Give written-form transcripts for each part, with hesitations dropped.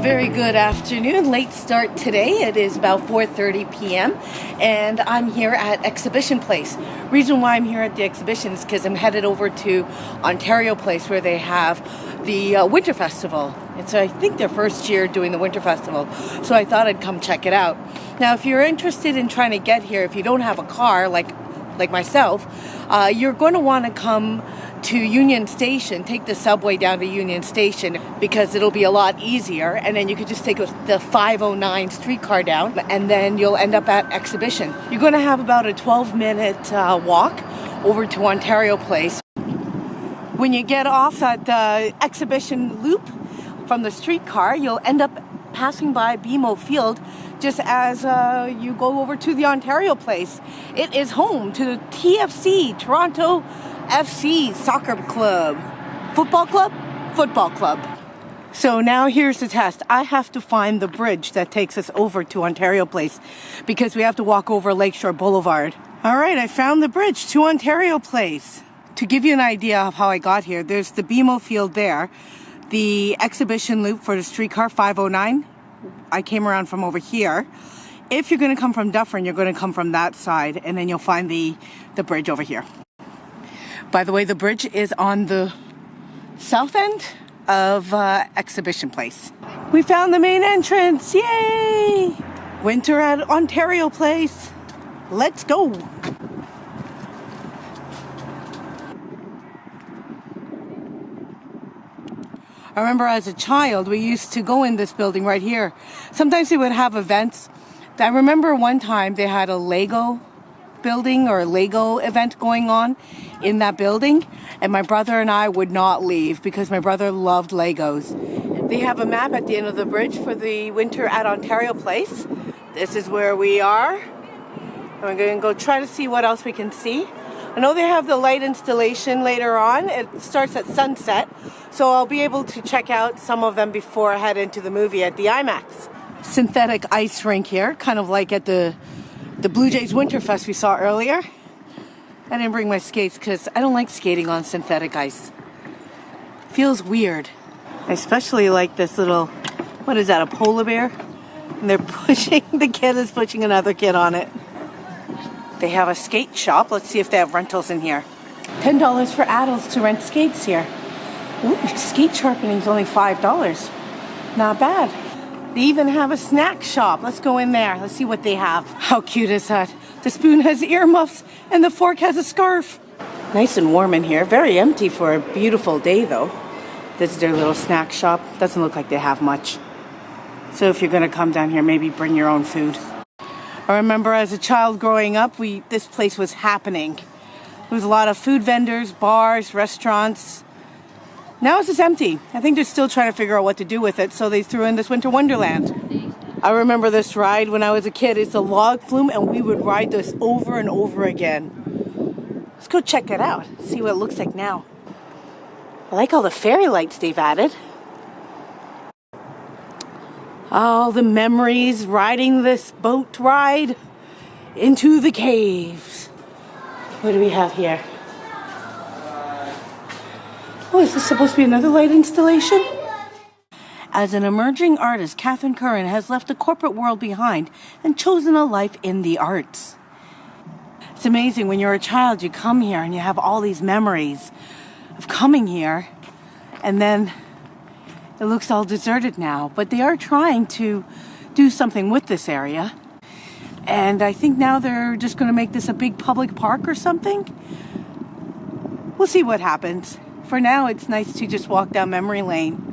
Very good afternoon. Late start today. It is about 4:30 p.m. and I'm here at Exhibition Place. Reason why I'm here at the exhibition is because I'm headed over to Ontario Place where they have the Winter Festival. It's I think their first year doing the Winter Festival, so I thought I'd come check it out. Now, if you're interested in trying to get here, if you don't have a car like myself, you're going to want to come to Union Station, take the subway down to Union Station because it'll be a lot easier, and then you could just take the 509 streetcar down and then you'll end up at Exhibition. You're going to have about a 12-minute walk over to Ontario Place. When you get off at the Exhibition loop from the streetcar, you'll end up passing by BMO Field just as you go over to the Ontario Place. It is home to the TFC, Toronto FC Soccer Club. Football club? Football club. So now here's the test. I have to find the bridge that takes us over to Ontario Place because we have to walk over Lakeshore Boulevard. All right, I found the bridge to Ontario Place. To give you an idea of how I got here, there's the BMO Field there, the Exhibition loop for the streetcar 509. I came around from over here. If you're going to come from Dufferin, you're going to come from that side, and then you'll find the bridge over here. By the way, the bridge is on the south end of Exhibition Place. We found the main entrance. Yay! Winter at Ontario Place. Let's go. I remember as a child, we used to go in this building right here. Sometimes they would have events. I remember one time they had a Lego building or a Lego event going on in that building, and my brother and I would not leave because my brother loved Legos. They have a map at the end of the bridge for the Winter at Ontario Place. This is where we are. And we're going to go try to see what else we can see. I know they have the light installation later on. It starts at sunset, so I'll be able to check out some of them before I head into the movie at the IMAX. Synthetic ice rink here, kind of like at the Blue Jays Winterfest we saw earlier. I didn't bring my skates because I don't like skating on synthetic ice. Feels weird. I especially like this little, what is that, a polar bear? And they're pushing, the kid is pushing another kid on it. They have a skate shop. Let's see if they have rentals in here. $10 for adults to rent skates here. Ooh, skate sharpening is only $5. Not bad. They even have a snack shop. Let's go in there. Let's see what they have. How cute is that? The spoon has earmuffs and the fork has a scarf. Nice and warm in here. Very empty for a beautiful day though. This is their little snack shop. Doesn't look like they have much. So if you're going to come down here, maybe bring your own food. I remember as a child growing up, this place was happening. There was a lot of food vendors, bars, restaurants. Now it's just empty. I think they're still trying to figure out what to do with it, so they threw in this Winter Wonderland. I remember this ride when I was a kid. It's a log flume, and we would ride this over and over again. Let's go check it out, see what it looks like now. I like all the fairy lights they've added. All the memories riding this boat ride into the caves. What do we have here? Oh, is this supposed to be another light installation? As an emerging artist, Catherine Curran has left the corporate world behind and chosen a life in the arts. It's amazing when you're a child, you come here and you have all these memories of coming here, and then it looks all deserted now, but they are trying to do something with this area. And I think now they're just going to make this a big public park or something. We'll see what happens. For now, it's nice to just walk down memory lane.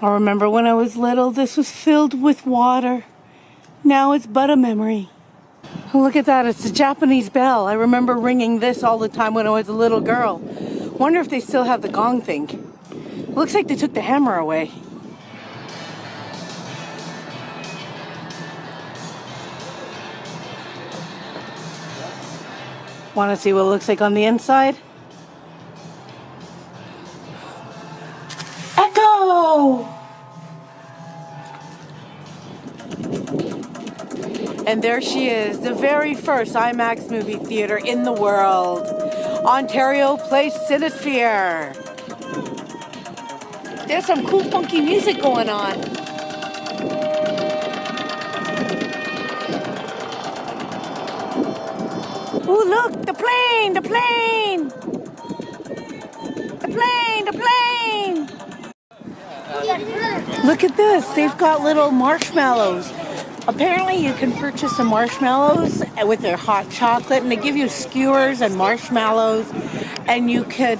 I remember when I was little, this was filled with water. Now it's but a memory. Oh, look at that, it's a Japanese bell. I remember ringing this all the time when I was a little girl. Wonder if they still have the gong thing. Looks like they took the hammer away. Want to see what it looks like on the inside? And there she is, the very first IMAX movie theater in the world. Ontario Place Cinesphere. There's some cool funky music going on. Ooh, look, the plane, the plane! The plane, the plane! Look at this, they've got little marshmallows. Apparently you can purchase some marshmallows with their hot chocolate, and they give you skewers and marshmallows, and you could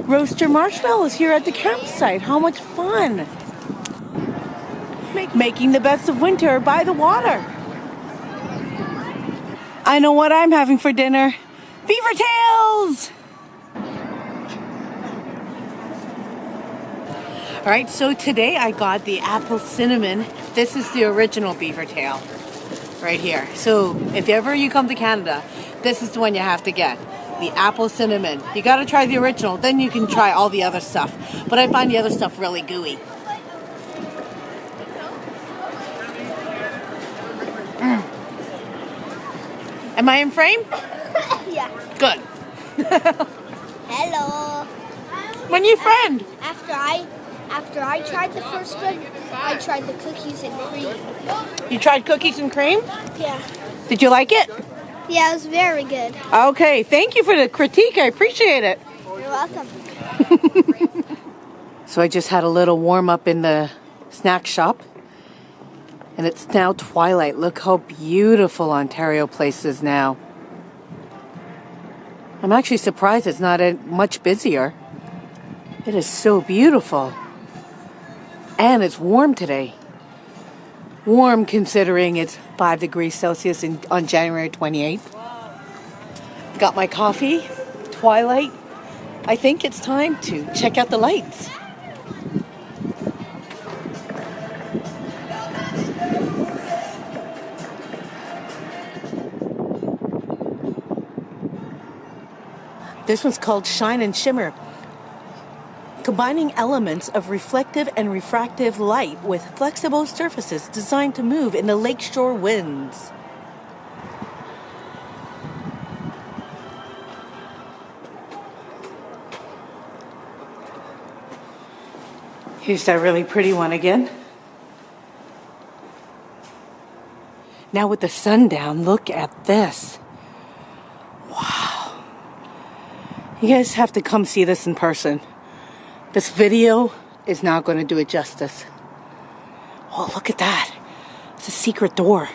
roast your marshmallows here at the campsite. How much fun! Making the best of winter by the water. I know what I'm having for dinner. Beaver Tails! Alright, so today I got the apple cinnamon. This is the original beaver tail right here. So if ever you come to Canada, this is the one you have to get. The apple cinnamon. You gotta try the original, then you can try all the other stuff. But I find the other stuff really gooey. Am I in frame? Yeah. Good. Hello. When you friend? After I tried the first one, I tried the cookies and cream. You tried cookies and cream? Yeah. Did you like it? Yeah, it was very good. Okay, thank you for the critique. I appreciate it. You're welcome. So I just had a little warm up in the snack shop. And it's now twilight. Look how beautiful Ontario Place is now. I'm actually surprised it's not much busier. It is so beautiful. And it's warm today. Warm considering it's 5 degrees Celsius on January 28th. Got my coffee, twilight. I think it's time to check out the lights. This one's called Shine and Shimmer, combining elements of reflective and refractive light with flexible surfaces designed to move in the lakeshore winds. Here's that really pretty one again. Now with the sun down, look at this. Wow. You guys have to come see this in person. This video is not going to do it justice. Oh, look at that. It's a secret door.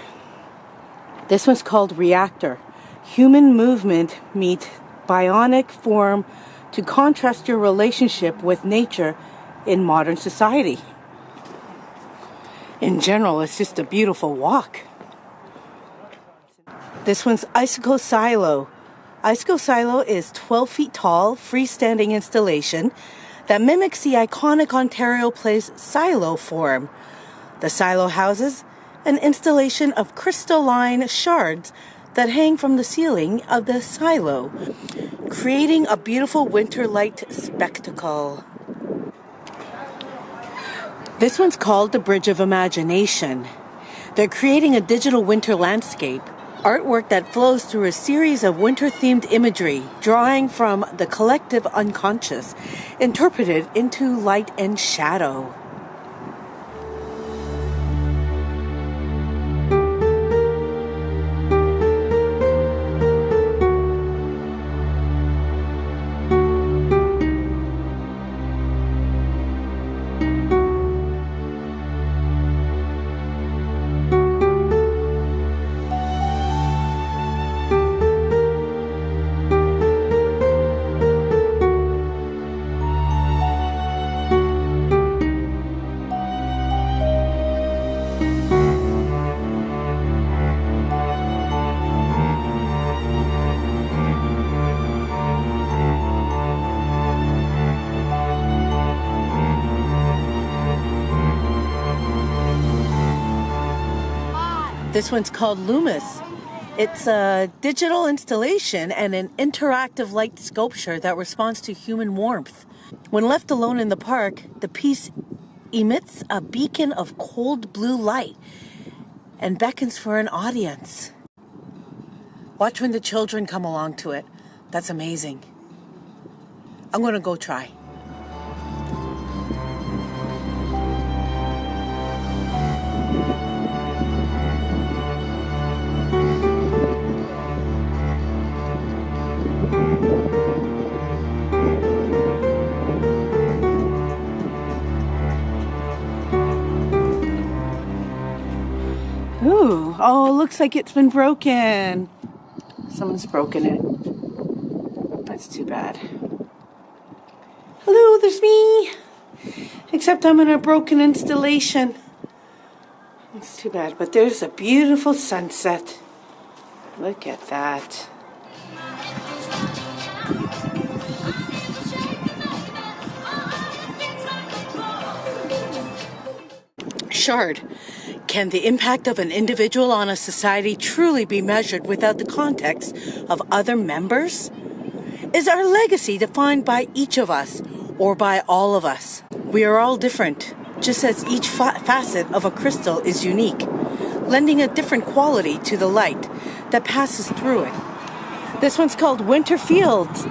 This one's called Reactor. Human movement meet bionic form to contrast your relationship with nature in modern society. In general, it's just a beautiful walk. This one's Icicle Silo. Icicle Silo is 12 feet tall, freestanding installation that mimics the iconic Ontario Place silo form. The silo houses an installation of crystalline shards that hang from the ceiling of the silo, creating a beautiful winter light spectacle. This one's called the Bridge of Imagination. They're creating a digital winter landscape, artwork that flows through a series of winter-themed imagery, drawing from the collective unconscious, interpreted into light and shadow. This one's called Lumix. It's a digital installation and an interactive light sculpture that responds to human warmth. When left alone in the park, the piece emits a beacon of cold blue light, and beckons for an audience. Watch when the children come along to it. That's amazing. I'm gonna go try. Ooh, oh, looks like it's been broken. Someone's broken it. That's too bad. Hello, there's me. Except I'm in a broken installation. It's too bad, but there's a beautiful sunset. Look at that. Shard. Can the impact of an individual on a society truly be measured without the context of other members? Is our legacy defined by each of us or by all of us? We are all different, just as each facet of a crystal is unique, lending a different quality to the light that passes through it. This one's called Winter Fields.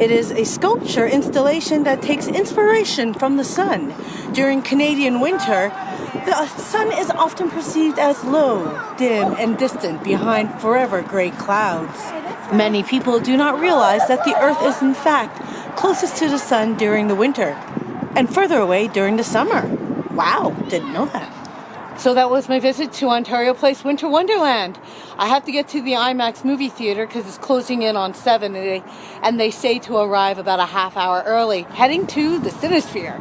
It is a sculpture installation that takes inspiration from the sun. During Canadian winter, the sun is often perceived as low, dim, and distant behind forever gray clouds. Many people do not realize that the Earth is in fact closest to the sun during the winter and further away during the summer. Wow, didn't know that. So that was my visit to Ontario Place Winter Wonderland. I have to get to the IMAX movie theater because it's closing in on 7 and they say to arrive about a half hour early. Heading to the Cinesphere.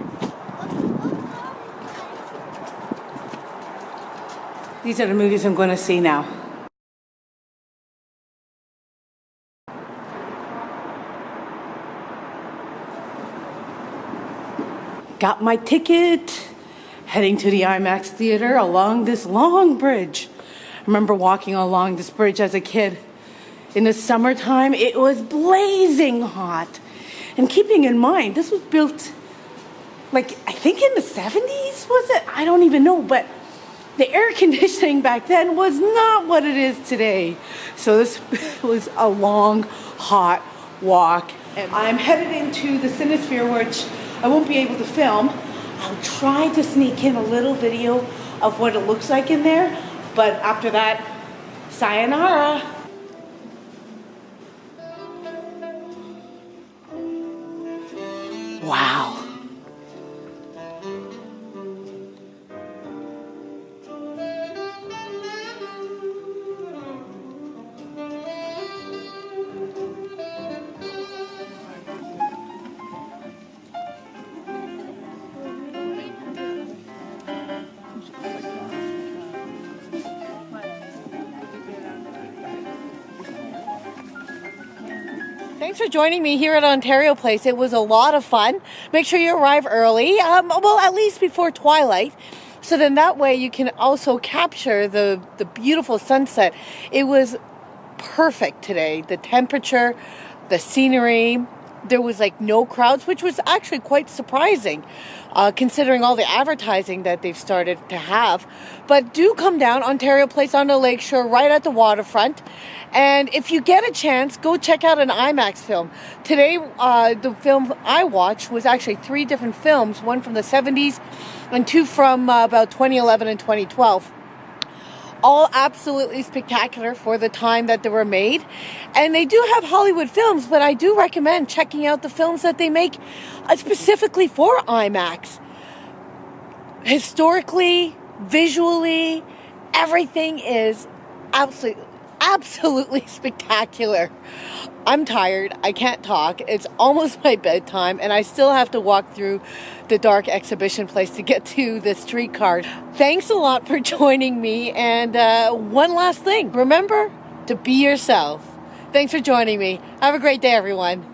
These are the movies I'm going to see now. Got my ticket. Heading to the IMAX theater along this long bridge. I remember walking along this bridge as a kid. In the summertime, it was blazing hot. And keeping in mind, this was built, like, I think in the 70s, was it? I don't even know, but the air conditioning back then was not what it is today. So this was a long, hot walk. And I'm headed into the Cinesphere, which I won't be able to film. I'll try to sneak in a little video of what it looks like in there, but after that, sayonara. Wow. Thanks for joining me here at Ontario Place. It was a lot of fun. Make sure you arrive early, well, at least before twilight. So then that way you can also capture the beautiful sunset. It was perfect today. The temperature, the scenery, there was like no crowds, which was actually quite surprising, considering all the advertising that they've started to have. But do come down, Ontario Place on the lakeshore, right at the waterfront. And if you get a chance, go check out an IMAX film. Today, the film I watched was actually 3 different films, one from the 70s and 2 from about 2011 and 2012. All absolutely spectacular for the time that they were made. And they do have Hollywood films, but I do recommend checking out the films that they make specifically for IMAX. Historically, visually, everything is absolutely spectacular. I'm tired. I can't talk. It's almost my bedtime, and I still have to walk through the dark exhibition place to get to the streetcar. Thanks a lot for joining me, and one last thing. Remember to be yourself. Thanks for joining me. Have a great day, everyone.